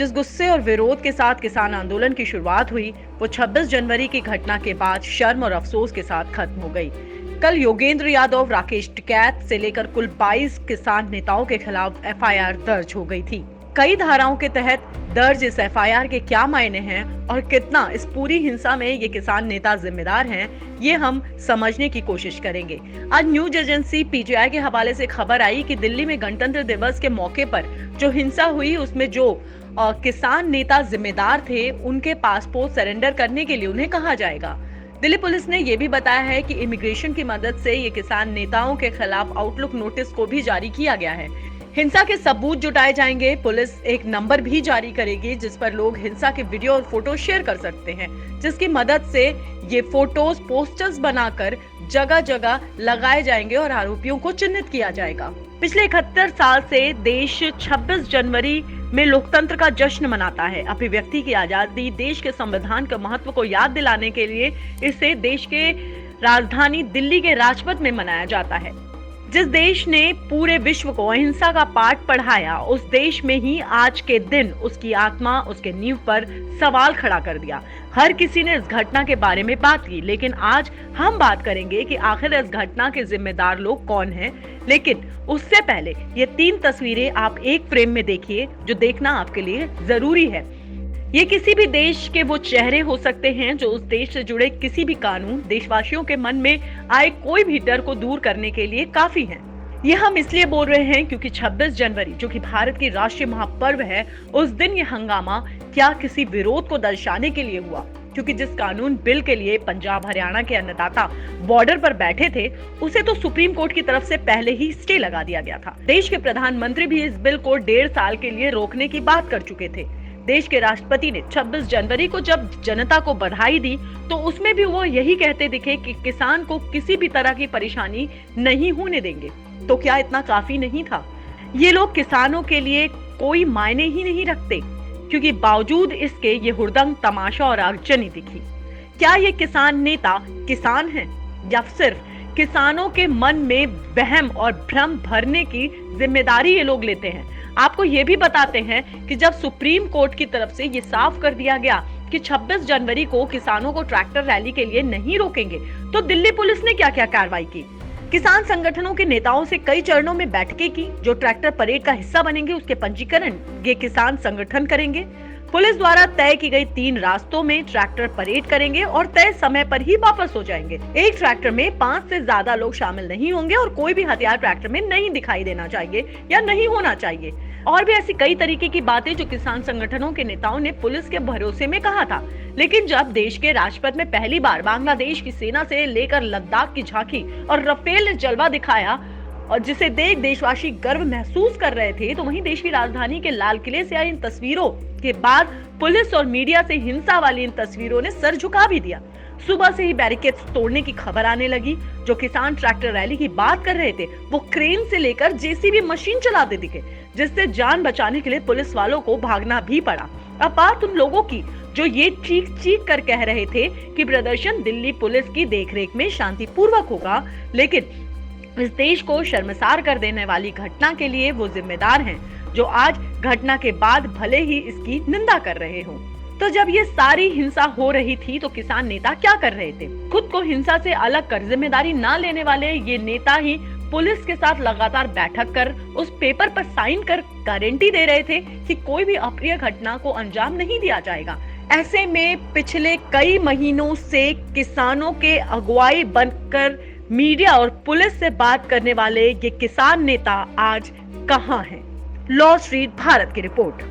जिस गुस्से और विरोध के साथ किसान आंदोलन की शुरुआत हुई, वो 26 जनवरी की घटना के बाद शर्म और अफसोस के साथ खत्म हो गई। कल योगेंद्र यादव, राकेश टिकैत से लेकर कुल 22 किसान नेताओं के खिलाफ एफआईआर दर्ज हो गई थी। कई धाराओं के तहत दर्ज इस एफआईआर के क्या मायने हैं और कितना इस पूरी हिंसा में ये किसान नेता जिम्मेदार हैं, ये हम समझने की कोशिश करेंगे। आज न्यूज एजेंसी पीटीआई के हवाले से खबर आई कि दिल्ली में गणतंत्र दिवस के मौके पर जो हिंसा हुई, उसमें जो किसान नेता जिम्मेदार थे, उनके पासपोर्ट सरेंडर करने के लिए उन्हें कहा जाएगा। दिल्ली पुलिस ने यह भी बताया है कि इमिग्रेशन की मदद से ये किसान नेताओं के खिलाफ आउटलुक नोटिस को भी जारी किया गया है। हिंसा के सबूत जुटाए जाएंगे। पुलिस एक नंबर भी जारी करेगी जिस पर लोग हिंसा के वीडियो और फोटो शेयर कर सकते हैं, जिसकी मदद से ये फोटोज पोस्टर्स बनाकर जगह जगह लगाए जाएंगे और आरोपियों को चिन्हित किया जाएगा। पिछले 71 साल से देश 26 जनवरी में लोकतंत्र का जश्न मनाता है। अभिव्यक्ति की आजादी, देश के संविधान के महत्व को याद दिलाने के लिए इसे देश के राजधानी दिल्ली के राजपथ में मनाया जाता है। जिस देश ने पूरे विश्व को अहिंसा का पाठ पढ़ाया, उस देश में ही आज के दिन उसकी आत्मा, उसके नींव पर सवाल खड़ा कर दिया। हर किसी ने इस घटना के बारे में बात की, लेकिन आज हम बात करेंगे कि आखिर इस घटना के जिम्मेदार लोग कौन हैं। लेकिन उससे पहले ये 3 तस्वीरें आप एक फ्रेम में देखिए, जो देखना आपके लिए जरूरी है। ये किसी भी देश के वो चेहरे हो सकते हैं जो उस देश से जुड़े किसी भी कानून, देशवासियों के मन में आए कोई भी डर को दूर करने के लिए काफी हैं। ये हम इसलिए बोल रहे हैं क्योंकि 26 जनवरी, जो कि भारत की राष्ट्रीय महापर्व है, उस दिन ये हंगामा क्या किसी विरोध को दर्शाने के लिए हुआ? क्योंकि जिस कानून बिल के लिए पंजाब हरियाणा के अन्नदाता बॉर्डर पर बैठे थे, उसे तो सुप्रीम कोर्ट की तरफ से पहले ही स्टे लगा दिया गया था। देश के प्रधानमंत्री भी इस बिल को 1.5 साल के लिए रोकने की बात कर चुके थे। देश के राष्ट्रपति ने 26 जनवरी को जब जनता को बधाई दी, तो उसमें भी वो यही कहते दिखे कि किसान को किसी भी तरह की परेशानी नहीं होने देंगे। तो क्या इतना काफी नहीं था? ये लोग किसानों के लिए कोई मायने ही नहीं रखते, क्योंकि बावजूद इसके ये हुड़दंग तमाशा और आगजनी दिखी। क्या ये किसान नेता किसान हैं या सिर्फ किसानों के मन में वहम और भ्रम भरने की जिम्मेदारी ये लोग लेते हैं? आपको ये भी बताते हैं कि जब सुप्रीम कोर्ट की तरफ से ये साफ कर दिया गया कि 26 जनवरी को किसानों को ट्रैक्टर रैली के लिए नहीं रोकेंगे, तो दिल्ली पुलिस ने क्या क्या कार्रवाई की। किसान संगठनों के नेताओं से कई चरणों में बैठकें की। जो ट्रैक्टर परेड का हिस्सा बनेंगे, उसके पंजीकरण ये किसान संगठन करेंगे। पुलिस द्वारा तय की गई 3 रास्तों में ट्रैक्टर परेड करेंगे और तय समय पर ही वापस हो जाएंगे। एक ट्रैक्टर में 5 से ज्यादा लोग शामिल नहीं होंगे और कोई भी हथियार ट्रैक्टर में नहीं दिखाई देना चाहिए या नहीं होना चाहिए। और भी ऐसी कई तरीके की बातें जो किसान संगठनों के नेताओं ने पुलिस के भरोसे में कहा था। लेकिन जब देश के राजपथ में पहली बार बांग्लादेश की सेना से लेकर लद्दाख की झांकी और राफेल ने जलवा दिखाया और जिसे देख देशवासी गर्व महसूस कर रहे थे, तो वहीं देश की राजधानी के लाल किले से आई इन तस्वीरों के बाद पुलिस और मीडिया से हिंसा वाली इन तस्वीरों ने सर झुका भी दिया। सुबह से ही बैरिकेड्स तोड़ने की खबर आने लगी। जो किसान ट्रैक्टर रैली की बात कर रहे थे, वो क्रेन से लेकर जेसीबी मशीन चलाते दिखे, जिससे जान बचाने के लिए पुलिस वालों को भागना भी पड़ा। अब बात उन लोगों की जो ये चीख कर कह रहे थे कि प्रदर्शन दिल्ली पुलिस की देखरेख में शांतिपूर्वक होगा, लेकिन इस देश को शर्मसार कर देने वाली घटना के लिए वो जिम्मेदार हैं, जो आज घटना के बाद भले ही इसकी निंदा कर रहे हों। तो जब ये सारी हिंसा हो रही थी, तो किसान नेता क्या कर रहे थे? खुद को हिंसा से अलग कर जिम्मेदारी ना लेने वाले ये नेता ही पुलिस के साथ लगातार बैठक कर उस पेपर पर साइन कर गारंटी दे रहे थे कि कोई भी अप्रिय घटना को अंजाम नहीं दिया जाएगा। ऐसे में पिछले कई महीनों से किसानों के अगुवाई बनकर मीडिया और पुलिस से बात करने वाले ये किसान नेता आज कहां हैं? लॉ स्ट्रीट भारत की रिपोर्ट।